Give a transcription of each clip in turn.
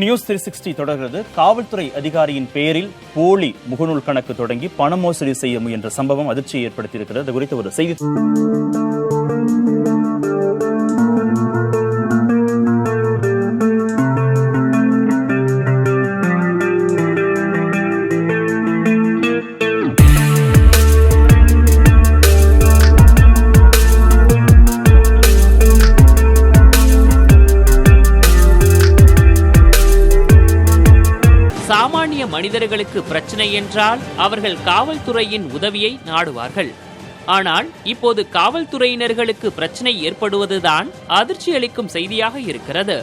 News 360 தொடர்கிறது. காவல்துறை அதிகாரியின் பெயரில் போலி முகநூல் கணக்கு தொடங்கி பண மோசடி செய்ய முயன்ற சம்பவம் அதிர்ச்சியை ஏற்படுத்தியிருக்கிறது. அது குறித்த ஒரு செய்தி. சாமானிய மனிதர்களுக்கு பிரச்சனை என்றால் அவர்கள் காவல்துறையின் உதவியை நாடுவார்கள். ஆனால் இப்போது காவல்துறையினர்களுக்கு பிரச்சனை ஏற்படுவதுதான் அதிர்ச்சி அளிக்கும் செய்தியாக இருக்கிறது.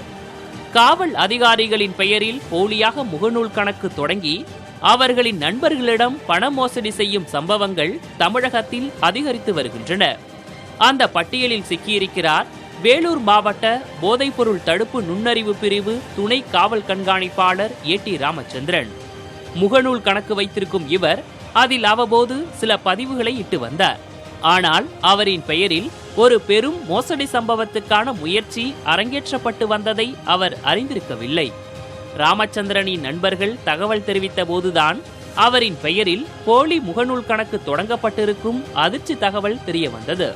காவல் அதிகாரிகளின் பெயரில் போலியாக முகநூல் கணக்கு தொடங்கி அவர்களின் நண்பர்களிடம் பண மோசடி செய்யும் சம்பவங்கள் தமிழகத்தில் அதிகரித்து வருகின்றன. அந்த பட்டியலில் சிக்கியிருக்கிறார் வேலூர் மாவட்ட போதைப்பொருள் தடுப்பு நுண்ணறிவு பிரிவு துணை காவல் கண்காணிப்பாளர் ஏ.டி. ராமச்சந்திரன். முகநூல் கணக்கு வைத்திருக்கும் இவர் அதில் அவ்வப்போது சில பதிவுகளை இட்டு வந்தார். ஆனால் அவரின் பெயரில் ஒரு பெரும் மோசடி சம்பவத்துக்கான முயற்சி அரங்கேற்றப்பட்டு வந்ததை அவர் அறிந்திருக்கவில்லை. ராமச்சந்திரனின் நண்பர்கள் தகவல் தெரிவித்த போதுதான் அவரின் பெயரில் போலி முகநூல் கணக்கு தொடங்கப்பட்டிருக்கும் அதிர்ச்சி தகவல் தெரிய வந்தது.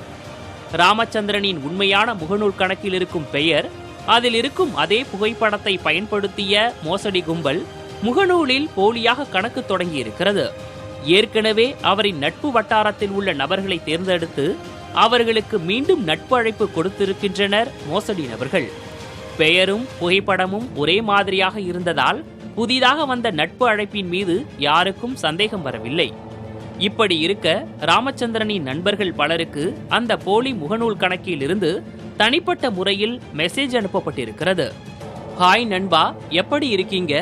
ராமச்சந்திரனின் உண்மையான முகநூல் கணக்கில் இருக்கும் பெயர், அதில் இருக்கும் அதே புகைப்படத்தை பயன்படுத்திய மோசடி கும்பல் முகநூலில் போலியாக கணக்கு தொடங்கியிருக்கிறது. ஏற்கனவே அவரின் நட்பு வட்டாரத்தில் உள்ள நபர்களை தேர்ந்தெடுத்து அவர்களுக்கு மீண்டும் நட்பு அழைப்பு கொடுத்திருக்கின்றனர் மோசடி நபர்கள். பெயரும் புகைப்படமும் ஒரே மாதிரியாக இருந்ததால் புதிதாக வந்த நட்பு அழைப்பின் மீது யாருக்கும் சந்தேகம் வரவில்லை. இப்படி இருக்க ராமச்சந்திரனின் நண்பர்கள் பலருக்கு அந்த போலி முகநூல் கணக்கில் இருந்து தனிப்பட்ட முறையில் மெசேஜ் அனுப்பப்பட்டிருக்கிறது. ஹாய் நண்பா, எப்படி இருக்கீங்க?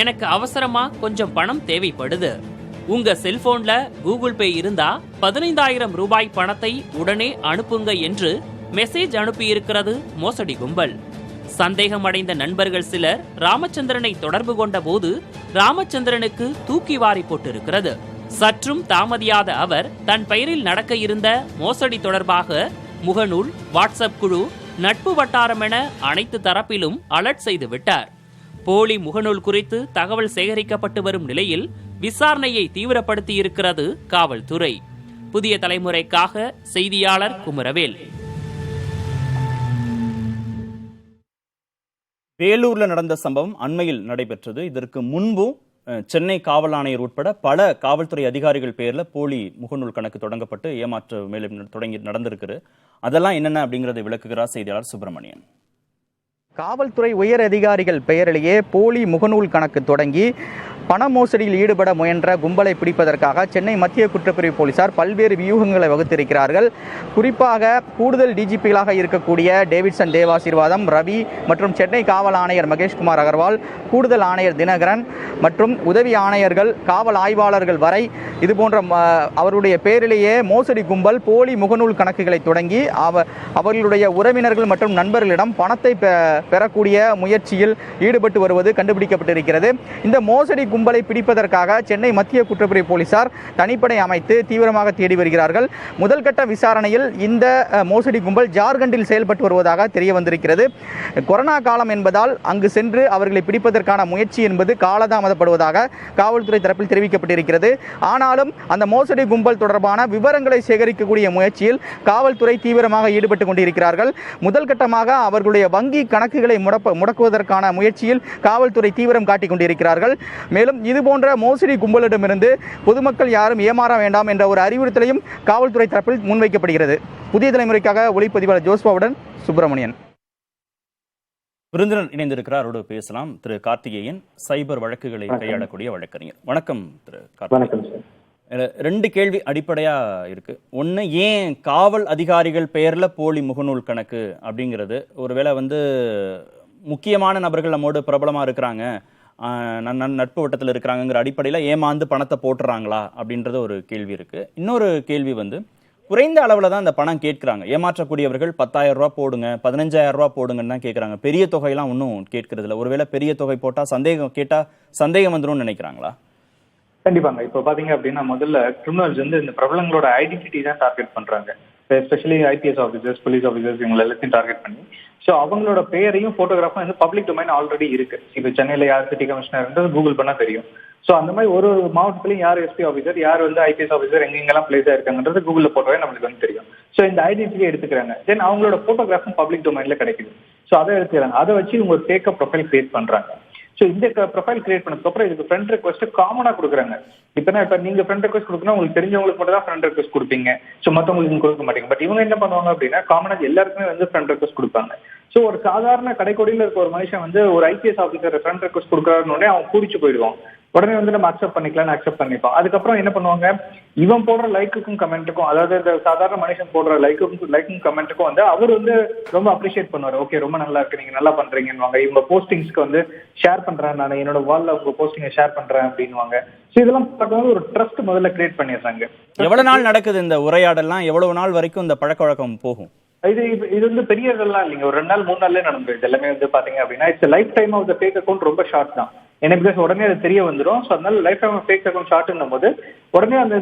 எனக்கு அவசரமா கொஞ்சம் பணம் தேவைப்படுது. உங்க செல்போன்ல கூகுள் பே இருந்தா 15,000 ரூபாய் பணத்தை உடனே அனுப்புங்க என்று மெசேஜ் அனுப்பியிருக்கிறது மோசடி கும்பல். சந்தேகமடைந்த நண்பர்கள் சிலர் ராமச்சந்திரனை தொடர்பு கொண்ட போது ராமச்சந்திரனுக்கு தூக்கி வாரி போட்டிருக்கிறது. சற்றும் தாமதியாத அவர் தன் பெயரில் நடக்க இருந்த மோசடி தொடர்பாக முகநூல், வாட்ஸ்அப் குழு, நட்பு வட்டாரம் என அனைத்து தரப்பிலும் அலர்ட் செய்து விட்டார். போலி முகநூல் குறித்து தகவல் சேகரிக்கப்பட்டு வரும் நிலையில் விசாரணையை தீவிரப்படுத்தியிருக்கிறது காவல்துறை. புதிய தலைமுறைக்காக செய்தியாளர் குமரவேல். வேலூர்ல நடந்த சம்பவம் அண்மையில் நடைபெற்றது. இதற்கு முன்பும் சென்னை காவல் ஆணையர் உட்பட பல காவல்துறை அதிகாரிகள் பெயர்ல போலி முகநூல் கணக்கு தொடங்கப்பட்டு ஏமாற்று மேலும் தொடங்கி நடந்திருக்கு. அதெல்லாம் என்னென்ன அப்படிங்கறதை விளக்குகிறார் செய்தியாளர் சுப்பிரமணியன். காவல்துறை உயர் அதிகாரிகள் பெயரிலேயே போலி முகநூல் கணக்கு தொடங்கி பண மோசடியில் ஈடுபட முயன்ற கும்பலை பிடிப்பதற்காக சென்னை மத்திய குற்றப்பிரிவு போலீசார் பல்வேறு வியூகங்களை வகுத்திருக்கிறார்கள். குறிப்பாக கூடுதல் டிஜிபிகளாக இருக்கக்கூடிய டேவிட்சன் தேவாசீர்வாதம், ரவி மற்றும் சென்னை காவல் ஆணையர் மகேஷ்குமார் அகர்வால், கூடுதல் ஆணையர் தினகரன் மற்றும் உதவி ஆணையர்கள், காவல் ஆய்வாளர்கள் வரை இதுபோன்ற அவருடைய பெயரிலேயே மோசடி கும்பல் போலி முகநூல் கணக்குகளை தொடங்கி அவர்களுடைய உறவினர்கள் மற்றும் நண்பர்களிடம் பணத்தை பெறக்கூடிய முயற்சியில் ஈடுபட்டு வருவது கண்டுபிடிக்கப்பட்டிருக்கிறது. இந்த மோசடி கும்பலை பிடிப்பதற்காக சென்னை மத்திய குற்றப்பிரிவு போலீசார் தனிப்படை அமைத்து தீவிரமாக தேடி வருகிறார்கள். முதல் கட்ட விசாரணையில் இந்த மோசடி கும்பல் ஜார்க்கண்டில் செயல்பட்டு வருவதாக தெரிய வந்திருக்கிறது. கொரோனா காலம் என்பதால் அங்கு சென்று அவர்களை பிடிப்பதற்கான முயற்சி என்பது காலதாமதப்படுவதாக காவல்துறை தரப்பில் தெரிவிக்கப்பட்டிருக்கிறது. ஆனாலும் அந்த மோசடி கும்பல் தொடர்பான விவரங்களை சேகரிக்கக்கூடிய முயற்சியில் காவல்துறை தீவிரமாக ஈடுபட்டு கொண்டிருக்கிறார்கள். முதல் கட்டமாக அவர்களுடைய வங்கி கணக்குகளை முடக்குவதற்கான முயற்சியில் காவல்துறை தீவிரம் காட்டிக் கொண்டிருக்கிறார்கள். மேலும் இதுபோன்ற மோசடி கும்பலிடமிருந்து பொதுமக்கள் யாரும் ஏமாற வேண்டாம் என்ற ஒரு அறிவுறுத்தலையும் காவல்துறை தரப்பில் முன்வைக்கப்படுகிறது. புதிய தலைமுறைக்காக ஒளிப்பதிவாளர் ஜோஸ்வாவுடன் சுப்பிரமணியன். விருந்தினர் இணைந்திருக்கிறார், அவரோடு பேசலாம். திரு கார்த்திகேயன், சைபர் வழக்குகளை கையாளக்கூடிய வழக்கறிஞர். வணக்கம் திரு கார்த்திகேயன். 2 கேள்வி அடிப்படையா இருக்கு. ஒன்னு, ஏன் காவல் அதிகாரிகள் பெயர்ல போலி முகநூல் கணக்கு அப்படிங்கிறது? ஒருவேளை முக்கியமான நபர்கள் நம்மோடு பிரபலமா இருக்கிறாங்க, நட்பு வட்டத்தில் இருக்கிறாங்கிற அடிப்படையில் ஏமாந்து பணத்தை போட்டுறாங்களா அப்படின்றது ஒரு கேள்வி இருக்கு. இன்னொரு கேள்வி குறைந்த அளவில் தான் இந்த பணம் கேட்குறாங்க. ஏமாற்றக்கூடியவர்கள் 10,000 ரூபா போடுங்க, 15,000 ரூபா போடுங்கன்னு தான் கேட்குறாங்க. பெரிய தொகையெல்லாம் ஒன்றும் கேட்கறது இல்லை. ஒருவேளை பெரிய தொகை போட்டால் சந்தேகம் வந்துடும் நினைக்கிறாங்களா? கண்டிப்பாங்க. இப்போ பாத்தீங்க அப்படின்னா முதல்ல கிரிமினல்ஸ் இந்த பிரபலங்களோட ஐடென்டிட்டி தான் டார்கெட் பண்றாங்க. Especially IPS officers, police officers இவங்க எல்லாத்தையும் டார்கெட் பண்ணி ஸோ அவங்களோட பெயரையும் போட்டோகிராஃபும் வந்து பப்ளிக் டொமைன் ஆல்ரெடி இருக்கு. இப்போ சென்னையில் யார் சிட்டி கமிஷனர் கூகுள் பண்ணா தெரியும். ஸோ அந்த மாதிரி ஒரு மாவட்டத்திலையும் யார் எஸ்பி ஆஃபீஸர், யார் வந்து ஐபிஎஸ் ஆஃபீஸர் எங்கெங்கெல்லாம் பிளேஸ் ஆயிருக்காங்கன்றது கூகுளில் போட்டோவே நம்மளுக்கு வந்து தெரியும். ஸோ இந்த ஐடென்டிட்டியை எடுத்துக்கிறாங்க. தென் அவங்களோட போட்டோகிராஃபும் பப்ளிக் டொமைன்ல கிடைக்குது. ஸோ அதை எடுத்துக்கிறாங்க. அதை வச்சு இவங்க ஒரு ஃபேக் ப்ரொஃபைல் கிரியேட் பண்றாங்க. ஸோ இந்த ப்ரொஃபைல் கிரியேட் பண்ணதுக்கு அப்புறம் இதுக்கு ஃப்ரெண்ட் ரெக்வஸ்ட் காமனா கொடுக்குறாங்க. இப்போ நீங்க ஃப்ரெண்ட் ரெக்வஸ்ட் கொடுக்கணும், உங்களுக்கு தெரிஞ்சவங்களுக்கு மட்டும் தான் ஃப்ரெண்ட் ரெக்வஸ்ட் கொடுப்பீங்க. ஸோ மற்றவங்களுக்கு கொடுக்க மாட்டீங்க. பட் இவங்க என்ன பண்ணுவாங்க அப்படின்னா காமனா எல்லாருக்குமே வந்து ஃப்ரெண்ட் ரெக்வஸ்ட் கொடுப்பாங்க. ஸோ ஒரு சாதாரண கடைக்கோடியில் இருக்க ஒரு மனுஷன் வந்து ஒரு ஐபிஎஸ் ஆஃபீஸர் ஃப்ரெண்ட் ரெக்வஸ்ட் கொடுக்குறாருன்னு அவன் கூடிச்சு போயிடுவான். உடனே வந்து நம்ம அக்செப்ட் பண்ணிக்கலாம்னு அக்செப்ட் பண்ணிப்போம். அதுக்கப்புறம் என்ன பண்ணுவாங்க, இவன் போடுற லைக்குக்கும் கமெண்ட்டுக்கும், அதாவது இந்த சாதாரண மனுஷன் போடுற லைக்கும் கமெண்ட்டுக்கும் வந்து அவர் வந்து ரொம்ப அப்ரிஷியேட் பண்ணுவார். ஓகே, ரொம்ப நல்லா இருக்கு, நீங்க நல்லா பண்றீங்கன்னு. இவங்க போஸ்டிங்ஸ்க்கு வந்து ஷேர் பண்றேன், நான் என்னோட வால்ல உங்க போஸ்டிங்கை ஷேர் பண்றேன் அப்படின்வாங்க. ஸோ இதெல்லாம் பார்க்கும்போது ஒரு ட்ரஸ்ட் முதல்ல கிரியேட் பண்ணிடுறாங்க. எவ்வளவு நாள் நடக்குது இந்த உரையாடலாம்? எவ்வளவு நாள் வரைக்கும் இந்த பழக்க வழக்கம் போகும்? இது வந்து பெரிய இதெல்லாம் இல்லைங்க, ஒரு 2 நாள் 3 நாள்லயே நடந்துருக்கு. எல்லாமே வந்து பாத்தீங்க அப்படின்னா it's life time of the fake account ரொம்ப ஷார்ட் தான். ஏன்னா பிகாஸ் உடனே அது தெரிய வந்துடும். ஸோ அதனால life time of fake account ஷார்ட்னும் போது உடனே அந்த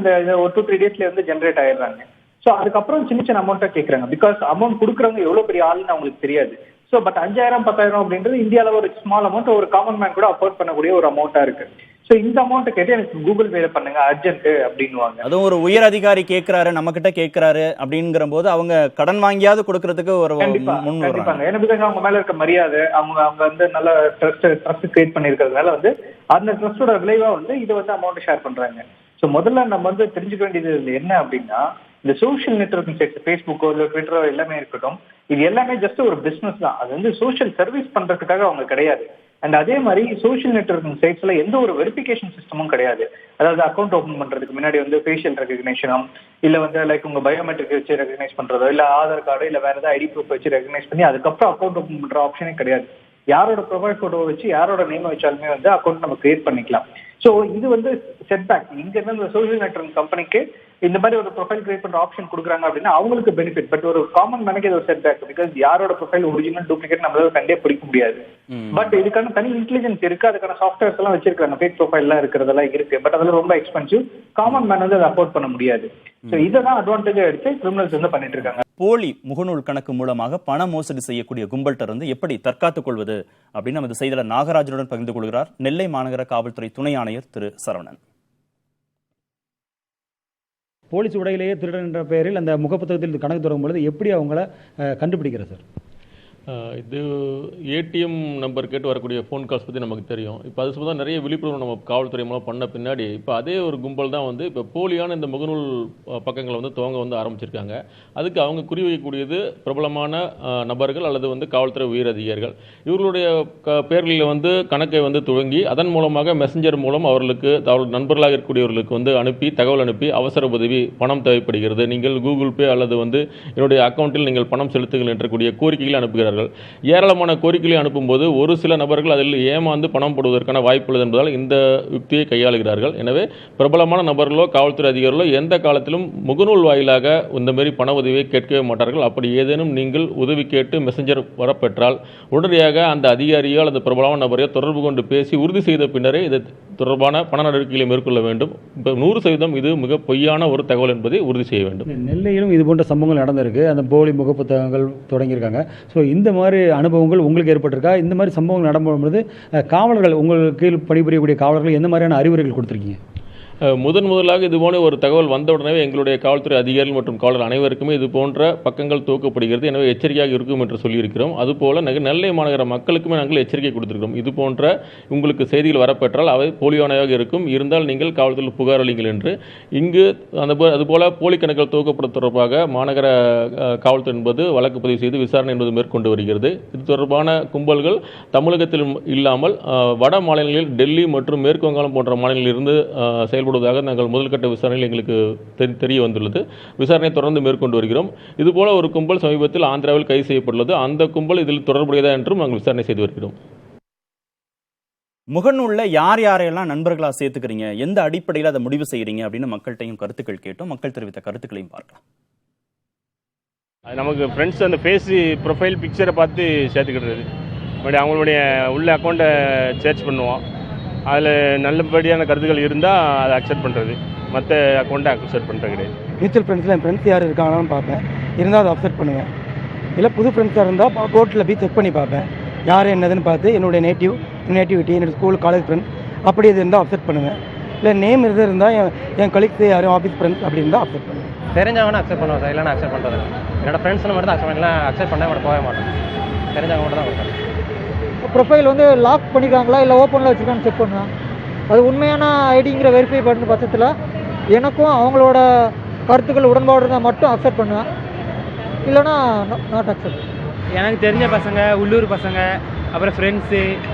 ஒரு 2-3 டேஸ்ல வந்து ஜென்ரேட் ஆயிடுறாங்க. ஸோ அதுக்கப்புறம் சின்ன சின்ன அமௌண்ட்டா கேட்கறாங்க. பிகாஸ் அமௌண்ட் கொடுக்குறவங்க எவ்வளவு பெரிய ஆளுன்னு அவங்களுக்கு தெரியாது. ஸோ பட் 5000 10,000 அப்படின்றது இந்தியாவில் ஒரு ஸ்மால் அமௌண்ட், ஒரு காமன் மேன் கூட அஃபோர்ட் பண்ணக்கூடிய ஒரு அமௌண்ட்டா இருக்கு. ஸோ இந்த அமௌண்ட் கேட்டு எனக்கு கூகுள் பே பண்ணுங்க அர்ஜென்ட் அப்படின்வாங்க. அதுவும் ஒரு உயர் அதிகாரி கேட்கிறாரு, நம்ம கிட்ட கேட்கிறாரு அப்படிங்கிற போது அவங்க கடன் வாங்கியாவது கொடுக்கறதுக்கு ஒரு கண்டிப்பாங்க. ஏன்னா பிகாஸ் அவங்க மேல இருக்க மரியாதை, அவங்க வந்து நல்ல ட்ரஸ்ட் கிரியேட் பண்ணிருக்கிறதுனால வந்து அந்த ட்ரஸ்டோட விளைவா வந்து இதை வந்து அமௌண்ட் ஷேர் பண்றாங்க. ஸோ முதல்ல நம்ம வந்து தெரிஞ்சுக்க வேண்டியது என்ன அப்படின்னா, இந்த சோஷியல் நெட்வொர்க்கிங் சைட்ஸ், ஃபேஸ்புக்கோ இல்லை ட்விட்டரோ எல்லாமே இருக்கட்டும், இது எல்லாமே ஜஸ்ட் ஒரு பிசினஸ் தான். அது வந்து சோஷியல் சர்வீஸ் பண்றதுக்காக அவங்க கிடையாது. அண்ட் அதே மாதிரி சோஷியல் நெட்வொர்க்கிங் சைட்ஸ்ல எந்த ஒரு வெரிஃபிகேஷன் சிஸ்டமும் கிடையாது. அதாவது அக்கௌண்ட் ஓப்பன் பண்றதுக்கு முன்னாடி வந்து ஃபேஷியல் ரெகக்னேஷனோ இல்ல வந்து லைக் உங்க பயோமெட்ரிக் வச்சு ரெகனைஸ் பண்றதோ இல்ல ஆதார் கார்டு இல்ல வேற ஏதாவது ஐடி ப்ரூஃப் வச்சு ரெகனைஸ் பண்ணி அதுக்கப்புறம் அக்கௌண்ட் ஓப்பன் பண்ற ஆப்ஷனே கிடையாது. யாரோட ப்ரொஃபைல் போட்டோ வச்சு யாரோட நேம் வச்சாலுமே வந்து அக்கௌண்ட் நம்ம கிரியேட் பண்ணிக்கலாம். ஸோ இது வந்து செட்பேக். இங்க இருந்து இந்த சோஷியல் நெட்வொர்க் கம்பெனிக்கு இந்த மாதிரி ஒரு ப்ரொஃபைல் கிரியேட் பண்ற ஆப்ஷன் கொடுக்குறாங்க அப்படின்னா அவங்களுக்கு பெனிஃபிட். பட் ஒரு காமன் மேனுக்கு இது ஒரு செட்பேக். பிகாஸ் யாரோட ப்ரொஃபைல் ஒரிஜினல் டூப்ளிகேட் நம்மளால கண்டே பிடிக்க முடியாது. பட் இதுக்கான தனி இன்டெலிஜென்ஸ் இருக்கு, அதுக்கான சாஃப்ட்வேர்ஸ் எல்லாம் வச்சிருக்காங்க. ஃபேக் ப்ரொஃபைல் எல்லாம் இருக்கிறதெல்லாம் இருக்கு. பட் அதெல்லாம் ரொம்ப எக்ஸ்பென்சிவ். காமன் மேன் வந்து அதை அஃபோர்ட் பண்ண முடியாது. ஸோ இதான் அட்வான்டேஜா எடுத்து கிரிமினல்ஸ் வந்து பண்ணிட்டு இருக்காங்க. போலி முகநூல் கணக்கு மூலமாக பண மோசடி செய்யக்கூடிய கும்பல்கிட்ட இருந்து எப்படி தற்காத்துக் கொள்வது அப்படின்னு நமது செய்தியாளர் நாகராஜனுடன் பகிர்ந்து கொள்கிறார் நெல்லை மாநகர காவல்துறை துணை ஆணையர் திரு சரவணன். போலீஸ் உடையிலேயே திருடன் என்ற பெயரில் அந்த முகப்புத்தகத்தில் கணக்கு தொடங்கும் பொழுது எப்படி அவங்கள கண்டுபிடிக்கிறது சார்? இது ஏடிஎம் நம்பர் கேட்டு வரக்கூடிய ஃபோன் கால்ஸ் பற்றி நமக்கு தெரியும். இப்போ அது சம்பந்தம் நிறைய விழிப்புணர்வு நம்ம காவல்துறை மூலம் பண்ண பின்னாடி இப்போ அதே ஒரு கும்பல் தான் வந்து இப்போ போலியான இந்த முகநூல் பக்கங்களை வந்து துவங்க வந்து ஆரம்பிச்சிருக்காங்க. அதுக்கு அவங்க குறி வைக்கக்கூடியது பிரபலமான நபர்கள் அல்லது வந்து காவல்துறை உயர் அதிகாரிகள். இவர்களுடைய பேர்களில் வந்து கணக்கை வந்து துவங்கி அதன் மூலமாக மெசஞ்சர் மூலம் அவர்களுக்கு நண்பர்களாக இருக்கக்கூடியவர்களுக்கு வந்து அனுப்பி தகவல் அனுப்பி அவசர உதவி பணம் தேவைப்படுகிறது, நீங்கள் கூகுள் பே அல்லது வந்து என்னுடைய அக்கௌண்ட்டில் நீங்கள் பணம் செலுத்துங்கள் என்ற கூடிய கோரிக்கைகளை அனுப்புகிறார்கள். ஏராளமான கோரிக்கைகளை அனுப்பும்போது ஒரு சில நபர்கள் அதில் ஏமாந்து பணம் போடுவதற்கான வாய்ப்பு உள்ளது என்பதால் இந்த யுக்தியை கையாளுகிறார்கள். எனவே பிரபலமான நபர்களோ காவல்துறை அதிகாரிகளோ எந்த காலத்திலும் முகநூல் வாயிலாக இந்த மாதிரி பண உதவியை கேட்கவே மாட்டார்கள். அப்படி ஏதேனும் நீங்கள் உதவி கேட்டு மெசஞ்சர் வரப்பெற்றால் உடனடியாக அந்த அதிகாரியோ அல்லது பிரபலமான நபரையோ தொடர்பு கொண்டு பேசி உறுதி செய்த பின்னரே இது தொடர்பான பண நடவடிக்கைகளை மேற்கொள்ள வேண்டும். இப்போ 100% இது மிக பொய்யான ஒரு தகவல் என்பதை உறுதி செய்ய வேண்டும். நெல்லையிலும் இது போன்ற சம்பவங்கள் நடந்திருக்கு. அந்த போலி முகப்புத்தகங்கள் தொடங்கியிருக்காங்க. ஸோ இந்த மாதிரி அனுபவங்கள் உங்களுக்கு ஏற்பட்டிருக்கா? இந்த மாதிரி சம்பவங்கள் நடக்கும்போது காவலர்கள் உங்களுக்கு கீழ் பணிபுரியக்கூடிய காவலர்கள் எந்த மாதிரியான அறிவுரைகள் கொடுத்துருக்கீங்க? முதலாக இது போன்ற ஒரு தகவல் வந்த உடனே எங்களுடைய காவல்துறை அதிகாரிகள் மற்றும் காவலர் அனைவருக்குமே இது போன்ற பக்கங்கள் துவக்கப்படுகிறது, எனவே எச்சரிக்கையாக இருக்கும் என்று சொல்லியிருக்கிறோம். அதுபோல நெல்லை மாநகர மக்களுக்குமே நாங்கள் எச்சரிக்கை கொடுத்திருக்கிறோம். இது போன்ற உங்களுக்கு செய்திகள் வரப்பெற்றால் அவை போலியானதாக இருக்கும், இருந்தால் நீங்கள் காவல்துறையில் புகார் அளிங்கள் என்று. இங்கு அதுபோல போலி கணக்குகள் துவக்கப்பட தொடர்பாக மாநகர காவல்துறை என்பது வழக்கு பதிவு செய்து விசாரணை என்பது மேற்கொண்டு வருகிறது. இது தொடர்பான கும்பல்கள் தமிழகத்தில் இல்லாமல் வட மாநிலங்களில் டெல்லி மற்றும் மேற்கு வங்காளம் போன்ற மாநிலங்களில் இருந்து செயல்படுவதாக நாங்கள் முதல்கட்ட விசாரணையில் எங்களுக்கு தெரிய வந்துள்ளது. விசாரணையை தொடர்ந்து மேற்கொண்டு வருகிறோம். இதுபோல ஒரு கும்பல் சமீபத்தில் ஆந்திராவில் கைது செய்யப்பட்டுள்ளது. அந்த கும்பல் இதில் தொடர்புடையதா என்றும் நாங்கள் விசாரணை செய்து வருகிறோம். முகநூல்ல யாரையெல்லாம் நண்பர்களா சேர்த்துக்கிறீங்க, எந்த அடிப்படையில் அதை முடிவு செய்யறீங்க அப்படின்னு மக்கள்கிட்டையும் கருத்துக்கள் கேட்டோம். மக்கள் தெரிவித்த கருத்துக்களையும் பார்க்கலாம். நமக்கு ஃப்ரெண்ட்ஸ் அந்த ஃபேஸ் ப்ரொஃபைல் பிக்சரை பார்த்து சேர்த்துக்கிடுறது. பட் அவங்களுடைய உள்ள அக்கௌண்ட்டை சர்ச் பண்ணுவோம். அதில் நல்லபடியான கருத்துக்கள் இருந்தால் அதை அக்செப்ட் பண்ணுறது, மற்ற அக்கௌண்ட்டை அக்செப்ட் பண்ணுறது கிடையாது. மியூச்சுவல் ஃப்ரெண்ட்ஸில் என் ஃப்ரெண்ட்ஸ் யார் இருக்காங்கன்னு பார்ப்பேன், இருந்தால் அதை அப்செட் பண்ணுவேன். இல்லை புது ஃப்ரெண்ட்ஸாக இருந்தால் கோர்ட்டில் போய் செக் பண்ணி பார்ப்பேன், யார் என்னதுன்னு பார்த்து என்னுடைய நேட்டிவிட்டி, என்னோடய ஸ்கூல் காலேஜ் ஃப்ரெண்ட்ஸ் அப்படி இது இருந்தால் அப்செட் பண்ணுவேன். இல்லை நேம் எது இருந்தால் என் கலீக்ஸ் யாரும் ஆஃபீஸ் ஃப்ரெண்ட்ஸ் அப்படி இருந்தால் அப்செட் பண்ணுவேன். தெரிஞ்சவங்கன்னா அக்செப்ட் பண்ணுவேன் சார், இல்லைனா அக்செப்ட் பண்ணுறது. என்னோட ஃப்ரெண்ட்ஸ்னு மட்டும் தான் அக்செப்ட் பண்ண மட்டும் போக மாட்டேன், தெரிஞ்சவங்க மட்டும் தான் கொடுப்பேன். ப்ரொஃபைல் வந்து லாக் பண்ணிக்காங்களா இல்லை ஓப்பனில் வச்சுருக்கான்னு செக் பண்ணுவேன். அது உண்மையான ஐடிங்கிற வெரிஃபை பண்ணுற பட்சத்தில் எனக்கும் அவங்களோட கருத்துக்கள் உடன்பாடு இருந்தால் மட்டும் அக்செப்ட் பண்ணுவேன், இல்லைனா நாட் அக்செப்ட். எனக்கு தெரிஞ்ச பசங்க, உள்ளூர் பசங்க, அப்புறம் ஃப்ரெண்ட்ஸு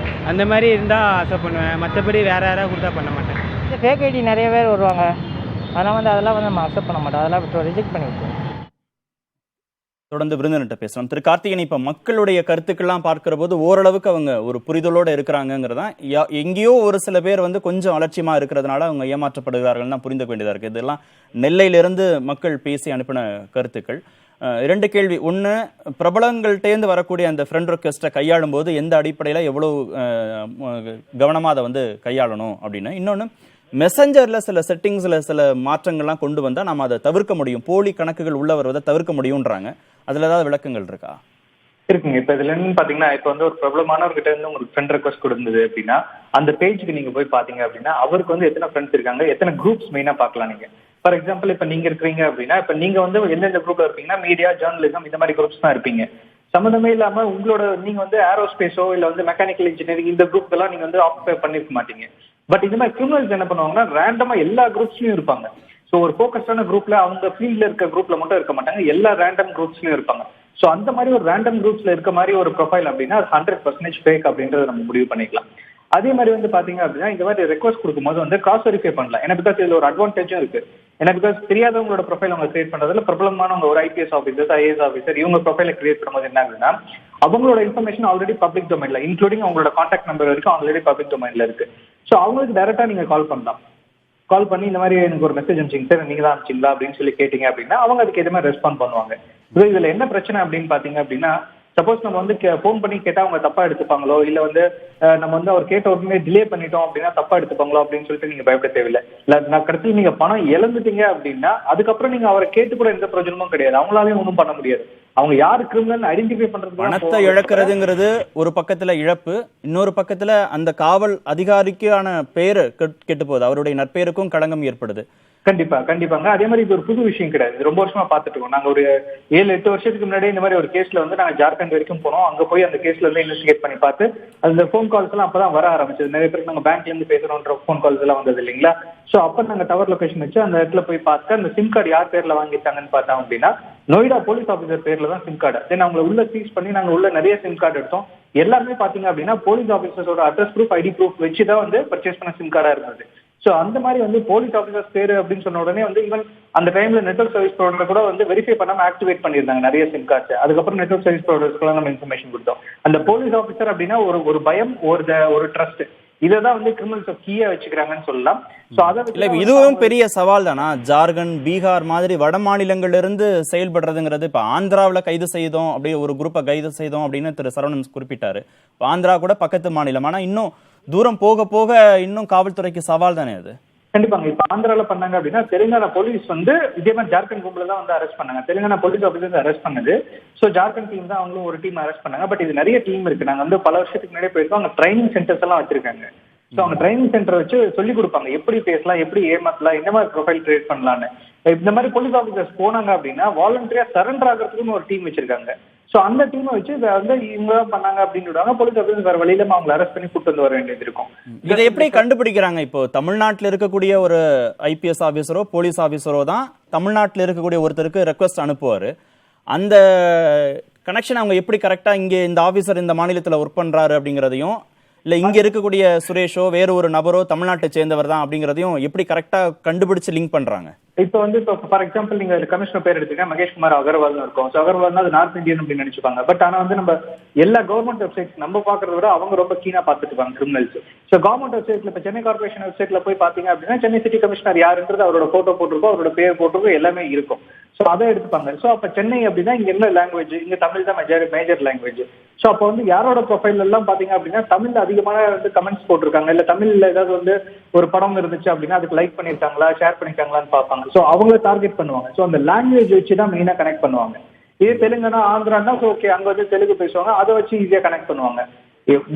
அந்த மாதிரி இருந்தால் அக்செப்ட் பண்ணுவேன். மற்றபடி வேறு யாராவது கொடுத்தா பண்ண மாட்டேன். ஃபேக் ஐடி நிறைய பேர் வருவாங்க, அதெல்லாம் நம்ம அக்செப்ட் பண்ண மாட்டோம், அதெல்லாம் ரிஜெக்ட் பண்ணி விட்டுருவோம். தொடர்ந்து விருந்தினர்கிட்ட பேசலாம். திரு கார்த்திகேயன், இப்ப மக்களுடைய கருத்துக்கள்லாம் பார்க்கிற போது ஓரளவுக்கு அவங்க ஒரு புரிதலோட இருக்கிறாங்கிறதான், எங்கேயோ ஒரு சில பேர் வந்து கொஞ்சம் அலட்சியமா இருக்கிறதுனால அவங்க ஏமாற்றப்படுகிறார்கள் தான் புரிந்து வேண்டியதா இருக்கு. இதெல்லாம் நெல்லையிலிருந்து மக்கள் பேசி அனுப்பின கருத்துக்கள். 2 கேள்வி. ஒன்று, பிரபலங்கள்டேந்து வரக்கூடிய அந்த ஃப்ரெண்ட் ரெக்வெஸ்ட்டை கையாளும் போது எந்த அடிப்படையில் எவ்வளவு கவனமாக அதை வந்து கையாளணும் அப்படின்னு. இன்னொன்று, மெசஞ்சரில் சில செட்டிங்ஸில் சில மாற்றங்கள்லாம் கொண்டு வந்தால் நம்ம அதை தவிர்க்க முடியும், போலி கணக்குகள் உள்ள வருவதை தவிர்க்க முடியும்ன்றாங்க. அதில் ஏதாவது விளக்கங்கள் இருக்கா? இருக்குங்க. இப்ப இதுல என்னன்னு பாத்தீங்கன்னா, இப்ப வந்து ஒரு பிரபலமானவர்கிட்ட இருந்து உங்களுக்கு ஃப்ரெண்ட் ரெக்வஸ்ட் கொடுத்தது அப்படின்னா, அந்த பேஜுக்கு நீங்க போய் பாத்தீங்க அப்படின்னா அவருக்கு வந்து எத்தனை ஃப்ரெண்ட்ஸ் இருக்காங்க, எத்தனை குரூப்ஸ் மெயினா பார்க்கலாம் நீங்க. ஃபார் எக்ஸாம்பிள், இப்ப நீங்க இருக்கிறீங்க அப்படின்னா, இப்ப நீங்க வந்து எந்தெந்த குரூப்ல இருப்பீங்கன்னா, மீடியா, ஜேர்னலிசம் இந்த மாதிரி குரூப்ஸ் தான் இருப்பீங்க. சம்மந்தமே இல்லாம உங்களோட நீங்க வந்து ஏரோஸ்பேஸோ இல்ல வந்து மெக்கானிக்கல் இன்ஜினியரிங் இந்த குரூப் எல்லாம் நீங்க வந்து ஆக்குபை பண்ணிருக்க மாட்டீங்க. பட் இந்த மாதிரி கிரிமினல்ஸ் என்ன பண்ணுவாங்கன்னா, ரேண்டமா எல்லா குரூப்ஸ்லயும் இருப்பாங்க. ஸோ ஒரு ஃபோக்கஸ்டான குரூப்ல அவங்க ஃபீல்ட்ல இருக்க குரூப்ல மட்டும் இருக்க மாட்டாங்க, எல்லா ரேண்டம் குரூப்ஸ்லயும் இருப்பாங்க. ஸோ அந்த மாதிரி ஒரு ரேண்டம் குரூப்ஸ்ல இருக்க மாதிரி ஒரு ப்ரொஃபைல் அப்படின்னா அது 100% ஃபேக் அப்படின்றத நம்ம முடிவு பண்ணிக்கலாம். அதே மாதிரி வந்து பாத்தீங்க அப்படின்னா, இந்த மாதிரி ரெக்வஸ்ட் கொடுக்கும்போது வந்து கிராஸ் வெரிஃபை பண்ணலாம். ஏன்னா பிகாஸ் இதுல ஒரு அட்வான்டேஜும் இருக்கு. ஏன்னா பிகாஸ் தெரியாதவங்களோட ப்ரொஃபைல் அவங்க கிரியேட் பண்றதுல பிரபலமானவங்க ஒரு ஐபிஎஸ் ஆஃபீஸர், ஐஏஎஸ் ஆஃபீஸர் இவங்க ப்ரொஃபைலை கிரியேட் பண்ணும்போது என்ன ஆகுதுன்னா, அவங்களோட இன்ஃபர்மேஷன் ஆல்ரெடி பப்ளிக் டொமைன்ல, இன்க்ளூடிங் அவங்களோட கான்டாக்ட் நம்பர் வரைக்கும் ஆல்ரெடி பப்ளிக் டொமைன்ல இருக்கு. ஸோ அவங்களுக்கு டைரக்டா நீங்க கால் பண்ணலாம். கால் பண்ணி இந்த மாதிரி எனக்கு ஒரு மெசேஜ் அனுப்பிச்சிங்க சார், நீங்க தான் அனுப்பிச்சிங்களா அப்படின்னு சொல்லி கேட்டீங்க அப்படின்னா அவங்க அதுக்கு எது மாதிரி ரெஸ்பாண்ட் பண்ணுவாங்க. இதுல என்ன பிரச்சனை அப்படின்னு பாத்தீங்க அப்படின்னா, சப்போஸ் நம்ம வந்து ஃபோன் பண்ணி கேட்டா அவங்க தப்பா எடுத்துப்பாங்களோ, இல்ல வந்து நம்ம வந்து அவர் கேட்ட உடனே டிலே பண்ணிட்டோம் அப்படின்னா தப்பா எடுத்துப்பாங்களோ அப்படின்னு சொல்லிட்டு நீங்க பயப்பட தேவையில்லை. இல்ல நான் கடைசியில் நீங்க பணம் இழந்துட்டீங்க அப்படின்னா அதுக்கப்புறம் நீங்க அவரை கேட்டு கூட எந்த பிரயோஜனமும் கிடையாது, அவங்களாலையும் ஒன்றும் பண்ண முடியாது. அவங்க யாரு கிரிமினல் ஐடென்டிஃபை பண்றது. பணத்தை இழக்கிறதுங்கிறது ஒரு பக்கத்துல இழப்பு, இன்னொரு பக்கத்துல அந்த காவல் அதிகாரிக்கான பேரு கெட்டு போகுது, அவருடைய நற்பெயருக்கும் களங்கம் ஏற்படுது. கண்டிப்பாங்க. அதே மாதிரி இது ஒரு புது விஷயம் கிடையாது, இது ரொம்ப வருஷமா பாத்துட்டு இருக்கோம். நாங்க ஒரு 7-8 வருஷத்துக்கு முன்னாடி இந்த மாதிரி ஒரு கேஸ்ல வந்து நாங்க ஜார்க்கண்ட் வரைக்கும் போனோம். அங்க போய் அந்த கேஸ்ல இருந்து இன்வெஸ்டிகேட் பண்ணி பார்த்து அந்த போன் கால்ஸ் எல்லாம் அப்பதான் வர ஆரம்பிச்சது. நிறைய பேருக்கு நாங்க பேங்க்ல இருந்து பேசுறோன்ற போன் கால்ஸ் எல்லாம் வந்தது இல்லைங்களா. சோ அப்ப நாங்க டவர் லொகேஷன் வச்சு அந்த இடத்துல போய் பார்த்து அந்த சிம் கார்டு யார் பேர்ல வாங்கிட்டாங்கன்னு பார்த்தோம் அப்படின்னா, நொய்டா போலீஸ் ஆஃபீஸர் பேர்ல தான் சிம் கார்டு. தென் அவங்களை உள்ள சீஸ் பண்ணி நாங்க உள்ள நிறைய சிம் கார்டு எடுத்தோம். எல்லாருமே பாத்தீங்க அப்படின்னா போலீஸ் ஆஃபீஸர்ஸோட அட்ரஸ் ப்ரூஃப், ஐடி ப்ரூஃப் வச்சுதான் வந்து பர்ச்சேஸ் பண்ண சிம் கார்டா இருந்தது. சோ அந்த மாதிரி வந்து போலீஸ் ஆஃபீஸர்ஸ் பேரு அப்படின்னு சொன்ன உடனே வந்து ஈவன் அந்த டைம்ல நெட்வொர்க் சர்வீஸ் ப்ரொவைடர் கூட வந்து வெரிஃபை பண்ணாம ஆக்டிவேட் பண்ணியிருந்தாங்க நிறைய சிம் கார்ட்ஸ். அதுக்கப்புறம் நெட்வொர்க் சர்வீஸ் ப்ரொவைடர்ஸ்க்குலாம் நம்ம இன்ஃபர்மேஷன் கொடுத்தோம். அந்த போலீஸ் ஆஃபீஸர் அப்படின்னா ஒரு பயம், ஒரு ட்ரஸ்ட், இதான் வந்து கிரிமினல்ஸ் கீயா வச்சுக்கிறாங்கன்னு சொல்லலாம். சோ அதை இதுவும் பெரிய சவால் தானா? ஜார்க்கண்ட், பீகார் மாதிரி வட மாநிலங்கள்ல இருந்து செயல்படுறதுங்கிறது. இப்ப ஆந்திராவில் கைது செய்தோம், அப்படி ஒரு குரூப்பை கைது செய்தோம் அப்படின்னு திரு சரவணன் குறிப்பிட்டாரு. ஆந்திரா கூட பக்கத்து மாநிலம், ஆனா இன்னும் தூரம் போக போக இன்னும் காவல்துறைக்கு சவால் தானே அது? கண்டிப்பாங்க. இப்ப ஆந்திரால பண்ணாங்க அப்படின்னா தெலுங்கானா போலீஸ் வந்து இதே மாதிரி ஜார்க்கண்ட் கும்பல தான் வந்து அரெஸ்ட் பண்ணாங்க. தெலுங்கானா போலீஸ் ஆஃபீஸர்ஸ் அரெஸ்ட் பண்ணது. சோ ஜார்க்கண்ட் டீம் தான் அவங்களும் ஒரு டீம் அரெஸ்ட் பண்ணாங்க. பட் இது நிறைய டீம் இருக்கு. நாங்க வந்து பல வருஷத்துக்கு முன்னாடி போயிருக்கோம். அவங்க ட்ரைனிங் சென்டர்ஸ் எல்லாம் வச்சிருக்காங்க. சோ அவங்க ட்ரைனிங் சென்டர் வச்சு சொல்லி கொடுப்பாங்க, எப்படி பேசலாம், எப்படி ஏமாத்தலாம், என்ன மாதிரி ப்ரொஃபைல் கிரியேட் பண்ணலான்னு. இந்த மாதிரி போலீஸ் ஆஃபீஸர்ஸ் போனாங்க அப்படின்னா வாலண்டரியா சரண்டர் ஆகிறதுக்குன்னு ஒரு டீம் வச்சிருக்காங்க. சோ அந்த டீமை வச்சு இதை வந்து இவங்க தான் பண்ணாங்க அப்படின்னு போலீஸ் ஆஃபீஸர் வேற வழியில அவங்களை அரெஸ்ட் பண்ணி கூட்டு வந்து வர வேண்டியது இருக்கும். இதை எப்படி கண்டுபிடிக்கிறாங்க? இப்போ தமிழ்நாட்டில் இருக்கக்கூடிய ஒரு ஐபிஎஸ் ஆஃபீஸரோ போலீஸ் ஆஃபீஸரோ தான் தமிழ்நாட்டில் இருக்கக்கூடிய ஒருத்தருக்கு ரெக்வஸ்ட் அனுப்புவாரு. அந்த கனெக்ஷன் அவங்க எப்படி கரெக்டா இங்கே இந்த ஆஃபீஸர் இந்த மாநிலத்தில் ஒர்க் பண்றாரு அப்படிங்கிறதையும், இல்ல இங்க இருக்கக்கூடிய சுரேஷோ வேற ஒரு நபரோ தமிழ்நாட்டை சேர்ந்தவர் தான் அப்படிங்கிறதையும் எப்படி கரெக்டா கண்டுபிடிச்சு லிங்க் பண்றாங்க? இப்போ வந்து இப்போ ஃபார் எக்ஸாம்பிள் நீங்க கமிஷனர் பேர் எடுத்தீங்கன்னா மகேஷ்குமார் அகர்வால்னு இருக்கும். ஸோ அகர்வால்னா அது நார்த் இந்தியன் அப்படின்னு நினைச்சுப்பாங்க. பட் ஆனா வந்து நம்ம எல்லா கவர்மெண்ட் வெப்சைட்ஸ் நம்ம பாக்குறத விட அவங்க ரொம்ப கீனா பார்த்துட்டு இருப்பாங்க கிரிமினல்ஸ். ஸோ கவர்மெண்ட் வெப்சைட்ல இப்போ சென்னை கார்பரேஷன் வெப்சைட்ல போய் பாத்தீங்க அப்படின்னா சென்னை சிட்டி கமிஷனர் யாருன்றது அவரோட போட்டோ போட்டிருக்கோம், அவரோட பேர் போட்டிருக்கோம், எல்லாமே இருக்கும். ஸோ அதை எடுத்துப்பாங்க. ஸோ அப்ப சென்னை அப்படின்னா இங்க என்ன லாங்குவேஜ், இங்க தமிழ் தான் மேஜர் லாங்குவேஜ். ஸோ அப்போ வந்து யாரோட ப்ரொஃபைல் எல்லாம் பாத்தீங்க அப்படின்னா தமிழ்ல அதிகமான வந்து கமெண்ட்ஸ் போட்டிருக்காங்க, இல்ல தமிழ்ல ஏதாவது வந்து ஒரு படம் இருந்துச்சு அப்படின்னா அதுக்கு லைக் பண்ணிருக்காங்களா, ஷேர் பண்ணிருக்காங்களான்னு பார்ப்பாங்க. ஸோ அவங்கள டார்கெட் பண்ணுவாங்க. ஸோ அந்த லாங்குவேஜ் வச்சு தான் மெயினா கனெக்ட் பண்ணுவாங்க. இதே தெலுங்கானா ஆந்திரானா ஓகே அங்க வந்து தெலுங்கு பேசுவாங்க, அதை வச்சு ஈஸியா கனெக்ட் பண்ணுவாங்க.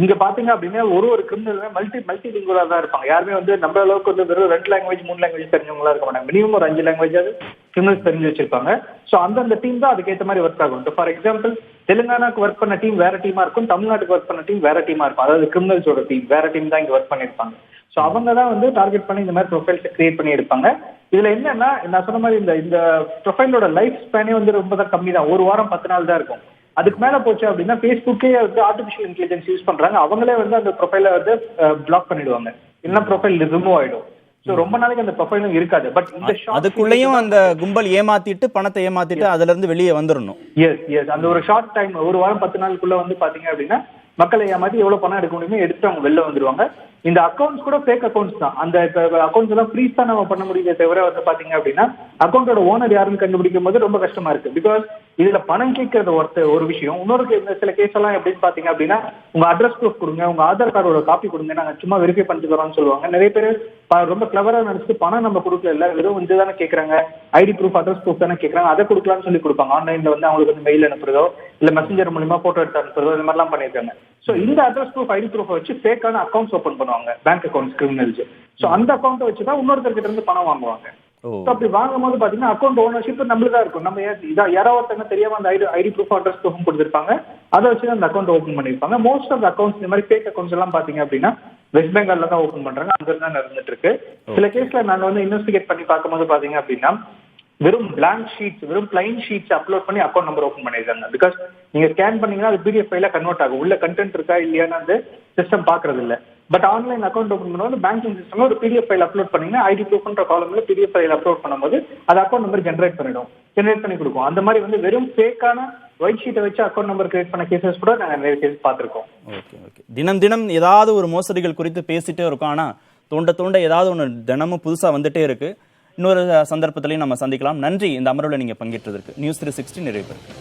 இங்க பாத்தீங்க அப்படின்னா ஒரு கிரிமினலுமே மல்டி லிங்குவலா தான் இருப்பாங்க. யாருமே வந்து நம்ம அளவுக்கு வந்து வெறும் 2 லாங்குவேஜ் 3 லாங்குவேஜ் தெரிஞ்சவங்களா இருக்க மாட்டாங்க. மினிமம் ஒரு 5 லாங்குவேஜாவது கிரிமினல்ஸ் தெரிஞ்சு வச்சிருப்பாங்க. ஸோ அந்தந்த டீம் தான் அதுக்கேற்ற மாதிரி ஒர்க் ஆகும். ஃபார் எக்ஸாம்பிள் தெலுங்கானாக்கு ஒர்க் பண்ண டீம் வேற டீமா இருக்கும், தமிழ்நாட்டுக்கு ஒர்க் பண்ண டீம் வேற டீமா இருக்கும். அதாவது கிரிமினல்ஸோட டீம் வேற டீம் தான் இங்க ஒர்க் பண்ணிருப்பாங்க. ஸோ அவங்க தான் வந்து டார்கெட் பண்ணி இந்த மாதிரி ப்ரொஃபைல்ஸ் கிரியேட் பண்ணி எடுப்பாங்க. இதுல என்னன்னா நான் சொன்ன மாதிரி இந்த ப்ரொஃபைலோட லைஃப் ஸ்பேனே வந்து ரொம்ப தான் கம்மி தான். 1 வாரம் 10 நாள் தான் இருக்கும். அதுக்கு மேல போச்சு அப்படின்னா ஃபேஸ்புக்கே வந்து ஆர்டிஃபிஷியல் இன்டெலிஜென்ஸ் யூஸ் பண்றாங்க. அவங்களே வந்து அந்த ப்ரொஃபைல வந்து பிளாக் பண்ணிடுவாங்க, இல்லைன்னா ப்ரொஃபைல் ரிமூவ் ஆயிடும். ஸோ ரொம்ப நாளைக்கு அந்த ப்ரொஃபைலும் இருக்காது. பட் இந்த அதுக்குள்ளேயும் அந்த கும்பல் ஏமாத்திட்டு பணத்தை ஏமாத்திட்டு அதுல இருந்து வெளியே வந்துடணும். எஸ் அந்த ஒரு ஷார்ட் டைம் 1 வாரம் 10 நாளுக்குள்ள வந்து பாத்தீங்க அப்படின்னா மக்களை ஏமாத்தி எவ்வளவு பணம் எடுக்க முடியுமோ எடுத்து அவங்க வெளில வந்துருவாங்க. இந்த அக்கௌண்ட்ஸ் கூட ஃபேக் அக்கௌண்ட்ஸ் தான். அந்த அக்கௌண்ட்ஸ் எல்லாம் ஃப்ரீஸ் தான் நம்ம பண்ண முடியுதே தவிர வந்து பாத்தீங்க அப்படின்னா அக்கௌண்டோட ஓனர் யாருன்னு கண்டுபிடிக்கும் போது ரொம்ப கஷ்டமா இருக்கு. பிகாஸ் இதுல பணம் கேட்கறது ஒரு விஷயம். இன்னொரு சில கேஸ் எல்லாம் எப்படின்னு பாத்தீங்க அப்படின்னா உங்க அட்ரஸ் ப்ரூஃப் கொடுங்க, உங்க ஆதார் கார்டோட காப்பி கொடுங்க, நாங்க சும்மா வெரிஃபை பண்ணிட்டு வரோம்னு சொல்லுவாங்க. நிறைய பேர் ரொம்ப கிளவரா நினைச்சு பணம் நம்ம கொடுக்கல, இல்ல வெறும் வந்து தானே கேட்கறாங்க, ஐடி ப்ரூஃப் அட்ரஸ் ப்ரூஃப் தானே கேட்கறாங்க, அதை கொடுக்கலாம்னு சொல்லி கொடுப்பாங்க. ஆன்லைன்ல வந்து அவங்களுக்கு வந்து மெயில் அனுப்புறதோ இல்ல மெசஞ்சர் மூலமா போட்டோ எடுத்து அனுப்புறதோ இந்த மாதிரிலாம் பண்ணிருக்காங்க. ஸோ இந்த அட்ரஸ் ப்ரூஃப் ஐடி ப்ரூஃப் வச்சு ஃபேக்கான அக்கௌண்ட்ஸ் ஓப்பன் பண்ணுவாங்க, பேங்க் அக்கௌண்ட்ஸ் கிரிமினல்ஸ். ஸோ அந்த அக்கௌண்ட்டை வச்சு தான் இன்னொருத்தர்கிட்ட இருந்து பணம் வாங்குவாங்க. அப்படி வாங்கும் போது பாத்தீங்கன்னா அக்கௌண்ட் ஓனர்ஷிப் நம்மளுதா இருக்கும். நம்ம யாராவது ஒருத்தங்க தெரியாம அந்த ஐடி ப்ரூஃப் அட்ரஸ் ப்ரூஃப் கொடுத்திருப்பாங்க, அதை வச்சு அந்த அக்கௌண்ட் ஓப்பன் பண்ணிருப்பாங்க. மோஸ்ட் ஆஃப் அக்கௌண்ட்ஸ் இந்த மாதிரி ஃபேக் அக்கௌண்ட்ஸ் எல்லாம் பாத்தீங்க அப்படின்னா வெஸ்ட் பெங்கால்ல தான் ஓப்பன் பண்றாங்க, அங்க தான் நடந்துட்டு இருக்கு. சில கேஸ்ல நாங்க வந்து இன்வெஸ்டிகேட் பண்ணி பார்க்கும்போது பாத்தீங்க அப்படின்னா வெறும் பிளாங்க் ஷீட்ஸ், வெறும் பிளைன் ஷீட்ஸ் அப்லோட் பண்ணி அக்கௌண்ட் நம்பர் ஓப்பன் பண்ணிருக்காங்க. பிகாஸ் நீங்க ஸ்கேன் பண்ணீங்கன்னா அது பிடிஎஃப் ஃபைலா கன்வெர்ட் ஆகும். உள்ள கண்டென்ட் இருக்கா இல்லையான்னு அந்த சிஸ்டம் பாக்குறது இல்ல. பட் ஆன்லைன் அக்கௌண்ட் ஓப்பன் பண்ணும்போது பேங்கிங் சிஸ்டம்ல ஒரு பிடிஎஃப் ஃபைல் அப்லோட் பண்ணீங்கன்னா ஐடி ப்ரூஃப்ன்ற காலம்ல பிடிஎஃப் ஃபைல் அப்லோட் பண்ணும்போது அது அக்கௌண்ட் நம்பர் ஜென்ரேட் பண்ணி கொடுக்கும். அந்த மாதிரி வந்து வெறும் ஃபேக்கான ஒயிட் ஷீட்டை வச்சு அக்கௌண்ட் நம்பர் கிரியேட் பண்ண கேசஸ் கூட நாங்க நிறைய கேஸ் பார்த்திருக்கோம். ஓகே. தினம் ஏதாவது ஒரு மோசடிகள் குறித்து பேசிட்டே இருக்கோம். ஆனா தோண்ட ஏதாவது ஒன்று தினமும் புதுசா வந்துட்டே இருக்கு. இன்னொரு சந்தர்ப்பத்திலையும் நம்ம சந்திக்கலாம். நன்றி இந்த அமர்வுல நீங்க பங்கேற்றதற்கு. நியூஸ் 360 நிறைவு பெறுகிறது.